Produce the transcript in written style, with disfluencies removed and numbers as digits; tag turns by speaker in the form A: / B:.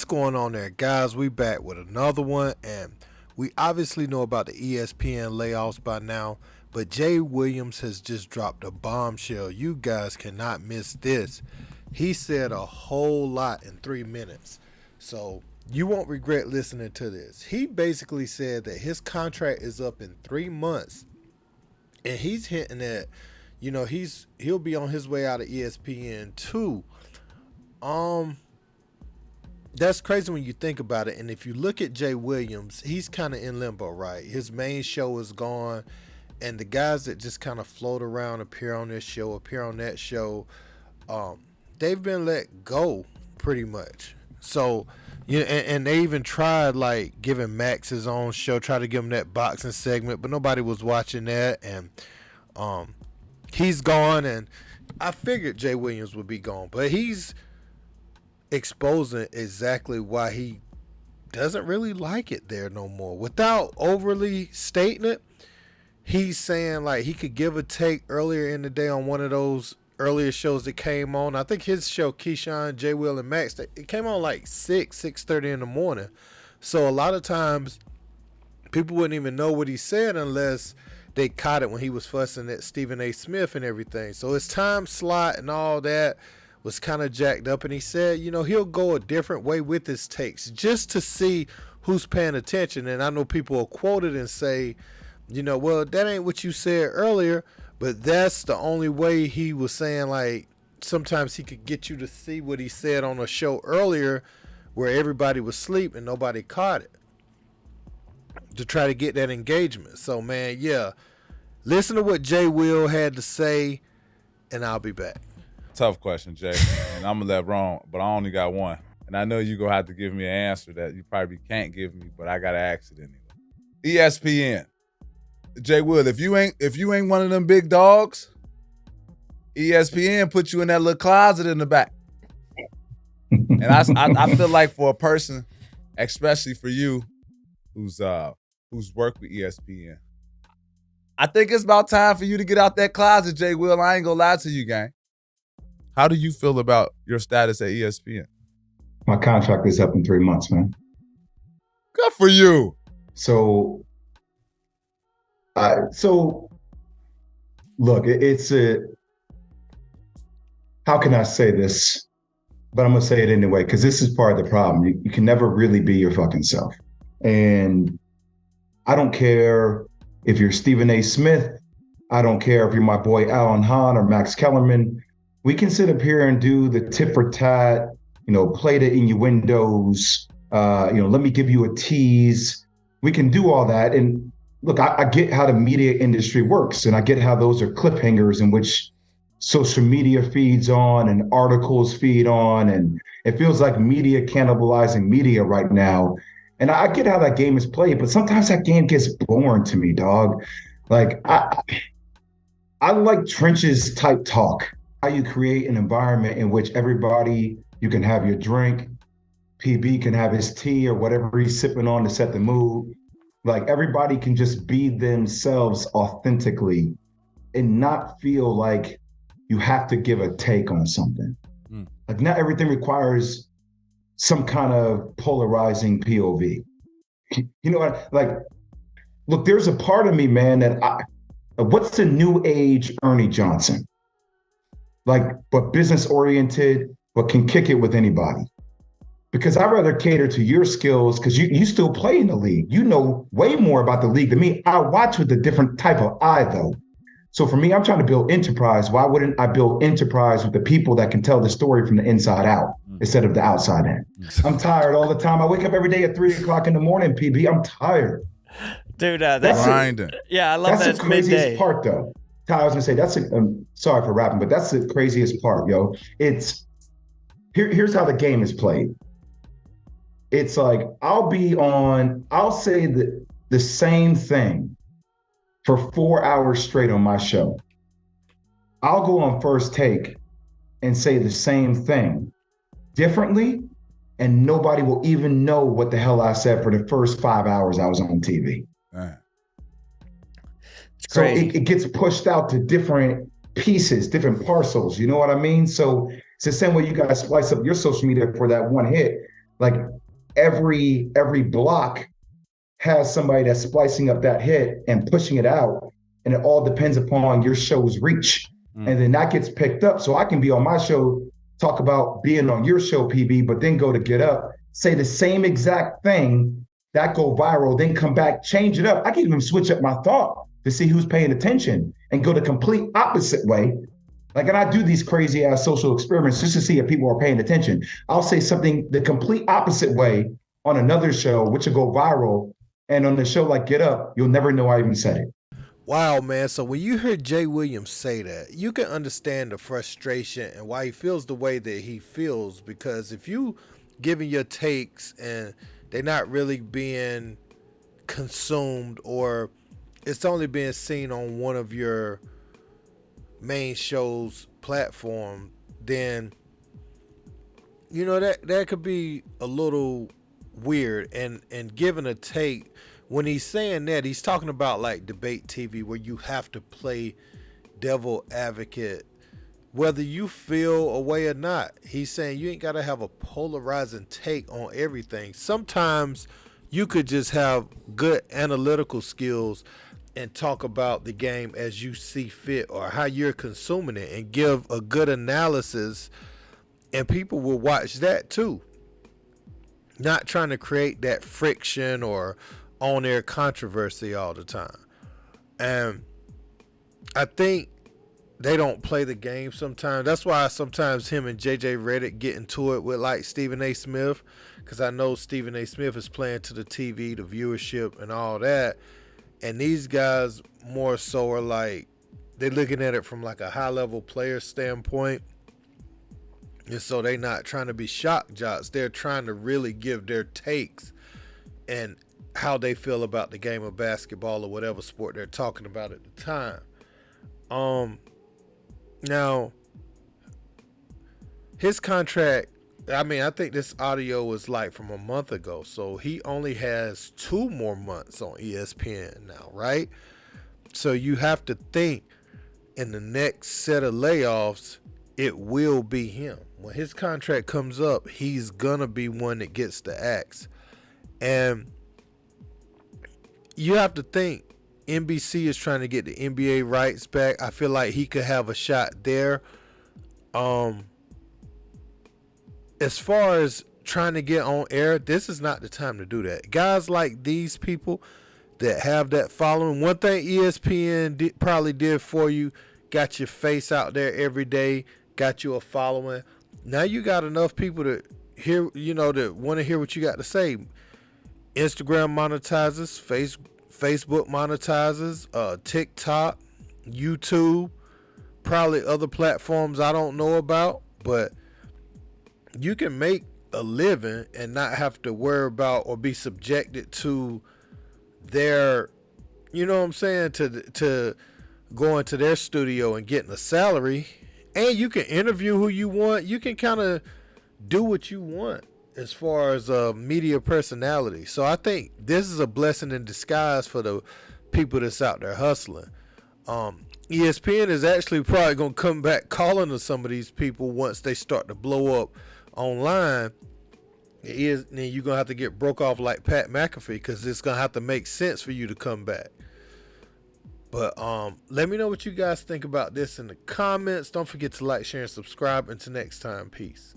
A: going on there, guys? We back with another one, and we obviously know about the ESPN layoffs by now, but Jay Williams has just dropped a bombshell. You guys cannot miss this. He said a whole lot in 3 minutes, so you won't regret listening to this. He basically said that his contract is up in 3 months, and he's hinting at, he'll be on his way out of ESPN too. Um, that's crazy when you think about it. And if you look at Jay Williams, he's kind of in limbo, right? His main show is gone, and the guys that just kind of float around, appear on this show, appear on that show, they've been let go pretty much. So, and they even tried like giving Max his own show, tried to give him that boxing segment, but nobody was watching that, and he's gone. And I figured Jay Williams would be gone, but he's exposing exactly why he doesn't really like it there no more. Without overly stating it, he's saying like he could give a take earlier in the day on one of those earlier shows that came on. I think his show, Keyshawn, J. Will, and Max, it came on like 6:30 in the morning. So a lot of times people wouldn't even know what he said unless they caught it when he was fussing at Stephen A. Smith and everything. So his time slot and all that was kind of jacked up, and he said, he'll go a different way with his takes just to see who's paying attention. And I know people will quote it and say, well, that ain't what you said earlier, but that's the only way. He was saying like sometimes he could get you to see what he said on a show earlier where everybody was asleep and nobody caught it, to try to get that engagement. So, man, yeah, listen to what Jay Will had to say, and I'll be back.
B: Tough question, Jay, and I'm gonna let wrong, but I only got one, and I know you're gonna have to give me an answer that you probably can't give me, but I gotta ask it anyway. ESPN, Jay Will, if you ain't one of them big dogs, ESPN put you in that little closet in the back, and I feel like for a person, especially for you, who's worked with ESPN, I think it's about time for you to get out that closet, Jay Will. I ain't gonna lie to you, gang. How do you feel about your status at ESPN?
C: My contract is up in 3 months, man.
B: Good for you.
C: So look, it's how can I say this? But I'm gonna say it anyway, because this is part of the problem. You can never really be your fucking self. And I don't care if you're Stephen A. Smith. I don't care if you're my boy Alan Hahn or Max Kellerman. We can sit up here and do the tit for tat, play the innuendos, let me give you a tease. We can do all that. And look, I get how the media industry works, and I get how those are cliffhangers in which social media feeds on and articles feed on, and it feels like media cannibalizing media right now. And I get how that game is played, but sometimes that game gets boring to me, dog. Like I like trenches type talk. How you create an environment in which everybody, you can have your drink, PB can have his tea or whatever he's sipping on to set the mood. Like everybody can just be themselves authentically and not feel like you have to give a take on something. Like not everything requires some kind of polarizing POV. You know what? Like, look, there's a part of me, man, that what's the new age Ernie Johnson? Like, but business oriented, but can kick it with anybody. Because I'd rather cater to your skills, because you still play in the league. You know way more about the league than me. I watch with a different type of eye, though. So for me, I'm trying to build enterprise. Why wouldn't I build enterprise with the people that can tell the story from the inside out instead of the outside in? I'm tired all the time. I wake up every day at 3 o'clock in the morning, PB. I'm tired.
D: Dude, that's
B: grinding.
D: Yeah, I love that.
C: That's the craziest
D: midday
C: part, though. Ty, I was gonna say sorry for rapping, but that's the craziest part, yo. Here's how the game is played. It's like I'll say the same thing for 4 hours straight on my show. I'll go on First Take and say the same thing differently, and nobody will even know what the hell I said for the first 5 hours I was on TV. So it gets pushed out to different pieces, different parcels. You know what I mean? So it's the same way you guys splice up your social media for that one hit. Like every block has somebody that's splicing up that hit and pushing it out. And it all depends upon your show's reach. And then that gets picked up. So I can be on my show, talk about being on your show, PB, but then go to Get Up, say the same exact thing, that go viral, then come back, change it up. I can even switch up my thought to see who's paying attention and go the complete opposite way. Like, and I do these crazy ass social experiments just to see if people are paying attention. I'll say something the complete opposite way on another show, which will go viral. And on the show like Get Up, you'll never know I even said it.
A: Wow, man. So when you hear Jay Williams say that, you can understand the frustration and why he feels the way that he feels. Because if you giving your takes and they're not really being consumed, or it's only being seen on one of your main show's platform, then that could be a little weird. And giving a take, when he's saying that, he's talking about like debate TV, where you have to play devil advocate whether you feel a way or not. He's saying you ain't got to have a polarizing take on everything. Sometimes you could just have good analytical skills and talk about the game as you see fit, or how you're consuming it, and give a good analysis, and people will watch that too. Not trying to create that friction or on-air controversy all the time. And I think they don't play the game sometimes. That's why sometimes him and JJ Redick get into it with like Stephen A. Smith, because I know Stephen A. Smith is playing to the TV, the viewership, and all that. And these guys more so are like, they're looking at it from like a high-level player standpoint. And so they're not trying to be shock jocks. They're trying to really give their takes and how they feel about the game of basketball or whatever sport they're talking about at the time. Now, his contract, I mean, I think this audio was like from a month ago. So he only has 2 more months on ESPN now, right? So you have to think in the next set of layoffs, it will be him. When his contract comes up, he's going to be one that gets the axe. And you have to think NBC is trying to get the NBA rights back. I feel like he could have a shot there. As far as trying to get on air, this is not the time to do that. Guys like these people that have that following, one thing ESPN probably did for you, got your face out there every day, got you a following. Now you got enough people to hear, that want to hear what you got to say. Instagram monetizes, Facebook monetizes, TikTok, YouTube, probably other platforms I don't know about, but you can make a living and not have to worry about or be subjected to their, to going to their studio and getting a salary. And you can interview who you want. You can kind of do what you want as far as media personality. So I think this is a blessing in disguise for the people that's out there hustling. ESPN is actually probably going to come back calling to some of these people once they start to blow up online. Then you're going to have to get broke off like Pat McAfee, because it's going to have to make sense for you to come back. But let me know what you guys think about this in the comments. Don't forget to like, share, and subscribe. Until next time, peace.